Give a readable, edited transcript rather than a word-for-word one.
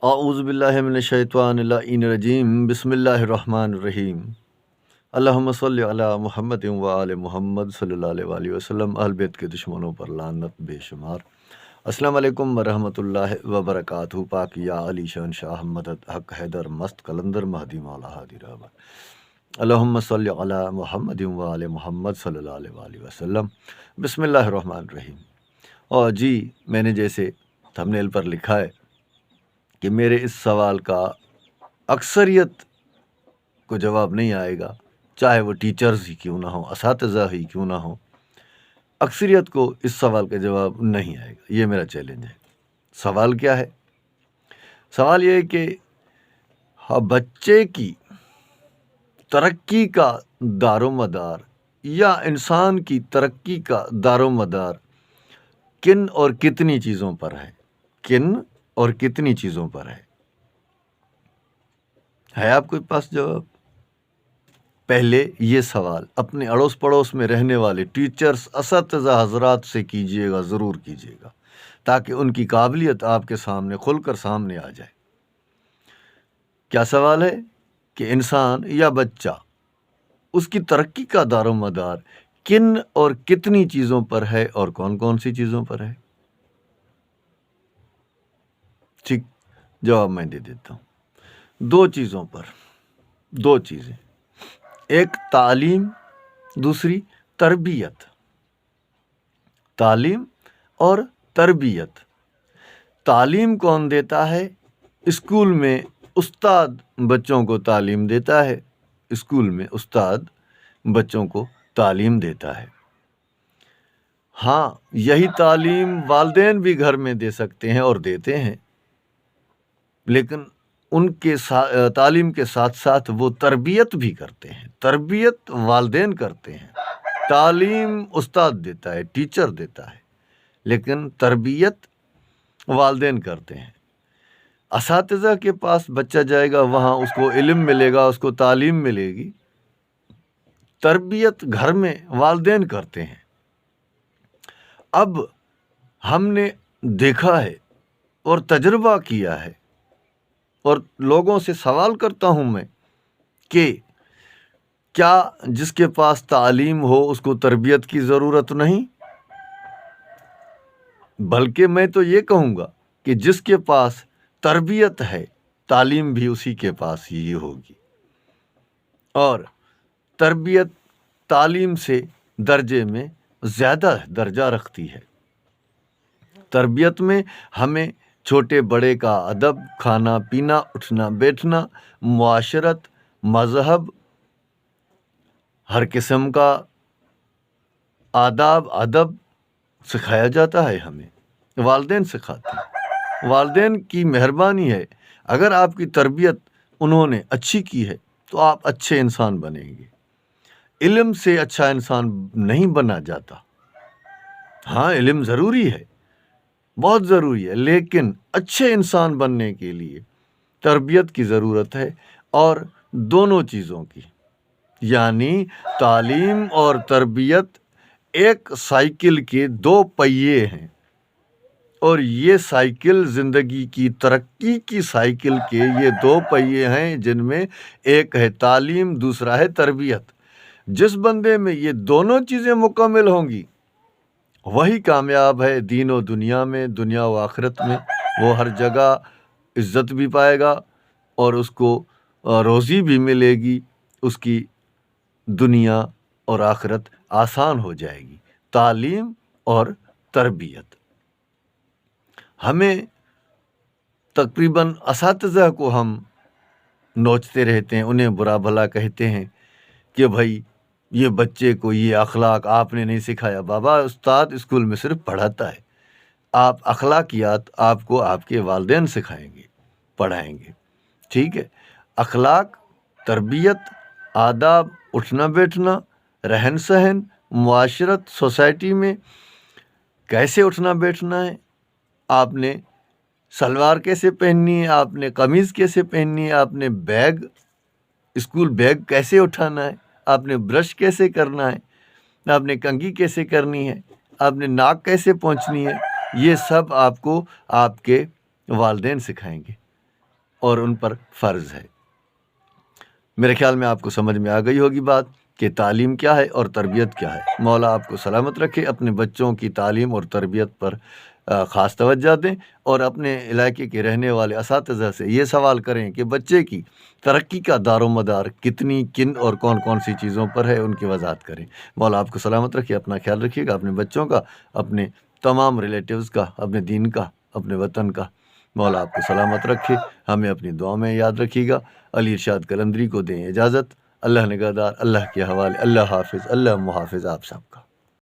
اعوذ باللہ من الشیطان اللعین الرجیم بسم اللہ الرحمن الرحیم اللہم صلی علی محمد و آل محمد صلی اللہ علیہ وآلہ وسلم۔ اہل بیت کے دشمنوں پر لعنت بے شمار۔ السلام علیکم ورحمۃ اللہ وبرکاتہ۔ پاک یا علی شان شاہ مدد حق حیدر مست قلندر مہدی مولا ہادی رحمت۔ اللہم صلی علی محمد و آل محمد صلی اللہ علیہ وآلہ وسلم۔ بسم اللہ الرحمن الرحیم۔ اور جی، میں نے جیسے تھمبنیل پر لکھا ہے کہ میرے اس سوال کا اکثریت کو جواب نہیں آئے گا، چاہے وہ ٹیچرز ہی کیوں نہ ہوں، اساتذہ ہی کیوں نہ ہوں، اکثریت کو اس سوال کا جواب نہیں آئے گا۔ یہ میرا چیلنج ہے۔ سوال کیا ہے؟ سوال یہ ہے کہ بچے کی ترقی کا دار و مدار یا انسان کی ترقی کا دار و مدار کن اور کتنی چیزوں پر ہے؟ کن اور کتنی چیزوں پر ہے آپ کے پاس جواب؟ پہلے یہ سوال اپنے اڑوس پڑوس میں رہنے والے ٹیچرز، اساتذہ حضرات سے کیجیے گا، ضرور کیجیے گا، تاکہ ان کی قابلیت آپ کے سامنے کھل کر سامنے آ جائے۔ کیا سوال ہے کہ انسان یا بچہ، اس کی ترقی کا دار و مدار کن اور کتنی چیزوں پر ہے اور کون کون سی چیزوں پر ہے؟ ٹھیک، جواب میں دے دیتا ہوں۔ دو چیزوں پر، دو چیزیں، ایک تعلیم، دوسری تربیت۔ تعلیم اور تربیت۔ تعلیم کون دیتا ہے؟ اسکول میں استاد بچوں کو تعلیم دیتا ہے۔ اسکول میں استاد بچوں کو تعلیم دیتا ہے۔ ہاں، یہی تعلیم والدین بھی گھر میں دے سکتے ہیں اور دیتے ہیں، لیکن ان کے تعلیم کے ساتھ ساتھ وہ تربیت بھی کرتے ہیں۔ تربیت والدین کرتے ہیں، تعلیم استاد دیتا ہے، ٹیچر دیتا ہے، لیکن تربیت والدین کرتے ہیں۔ اساتذہ کے پاس بچہ جائے گا، وہاں اس کو علم ملے گا، اس کو تعلیم ملے گی۔ تربیت گھر میں والدین کرتے ہیں۔ اب ہم نے دیکھا ہے اور تجربہ کیا ہے، اور لوگوں سے سوال کرتا ہوں میں کہ کیا جس کے پاس تعلیم ہو اس کو تربیت کی ضرورت نہیں؟ بلکہ میں تو یہ کہوں گا کہ جس کے پاس تربیت ہے، تعلیم بھی اسی کے پاس ہی ہوگی، اور تربیت تعلیم سے درجے میں زیادہ درجہ رکھتی ہے۔ تربیت میں ہمیں چھوٹے بڑے کا ادب، کھانا پینا، اٹھنا بیٹھنا، معاشرت، مذہب، ہر قسم کا آداب ادب سکھایا جاتا ہے۔ ہمیں والدین سکھاتے ہیں۔ والدین کی مہربانی ہے، اگر آپ کی تربیت انہوں نے اچھی کی ہے تو آپ اچھے انسان بنیں گے۔ علم سے اچھا انسان نہیں بنا جاتا۔ ہاں، علم ضروری ہے، بہت ضروری ہے، لیکن اچھے انسان بننے کے لیے تربیت کی ضرورت ہے، اور دونوں چیزوں کی، یعنی تعلیم اور تربیت ایک سائیکل کے دو پہیے ہیں، اور یہ سائیکل زندگی کی ترقی کی سائیکل کے یہ دو پہیے ہیں، جن میں ایک ہے تعلیم، دوسرا ہے تربیت۔ جس بندے میں یہ دونوں چیزیں مکمل ہوں گی، وہی کامیاب ہے دین و دنیا میں، دنیا و آخرت میں۔ وہ ہر جگہ عزت بھی پائے گا اور اس کو روزی بھی ملے گی، اس کی دنیا اور آخرت آسان ہو جائے گی۔ تعلیم اور تربیت۔ ہمیں تقریباً اساتذہ کو ہم نوچتے رہتے ہیں، انہیں برا بھلا کہتے ہیں کہ بھائی یہ بچے کو یہ اخلاق آپ نے نہیں سکھایا۔ بابا، استاد اسکول میں صرف پڑھاتا ہے، آپ اخلاقیات آپ کو آپ کے والدین سکھائیں گے، پڑھائیں گے، ٹھیک ہے؟ اخلاق، تربیت، آداب، اٹھنا بیٹھنا، رہن سہن، معاشرت، سوسائٹی میں کیسے اٹھنا بیٹھنا ہے، آپ نے سلوار کیسے پہننی ہے، آپ نے قمیض کیسے پہننی ہے، آپ نے بیگ، اسکول بیگ کیسے اٹھانا ہے، آپ نے برش کیسے کرنا ہے، آپ نے کنگھی کیسے کرنی ہے، آپ نے ناک کیسے پہنچنی ہے، یہ سب آپ کو آپ کے والدین سکھائیں گے۔ اور ان پر فرض ہے۔ میرے خیال میں آپ کو سمجھ میں آ گئی ہوگی بات کہ تعلیم کیا ہے اور تربیت کیا ہے۔ مولا آپ کو سلامت رکھے، اپنے بچوں کی تعلیم اور تربیت پر خاص توجہ دیں، اور اپنے علاقے کے رہنے والے اساتذہ سے یہ سوال کریں کہ بچے کی ترقی کا دار و مدار کتنی، کن اور کون کون سی چیزوں پر ہے، ان کی وضاحت کریں۔ مولا آپ کو سلامت رکھے، اپنا خیال رکھیے گا، اپنے بچوں کا، اپنے تمام ریلیٹیوز کا، اپنے دین کا، اپنے وطن کا۔ مولا آپ کو سلامت رکھے، ہمیں اپنی دعا میں یاد رکھیے گا۔ علی ارشاد قلندری کو دیں اجازت۔ اللہ نگہدار، اللہ کے حوالے، اللہ حافظ، اللہ محافظ آپ سب کا۔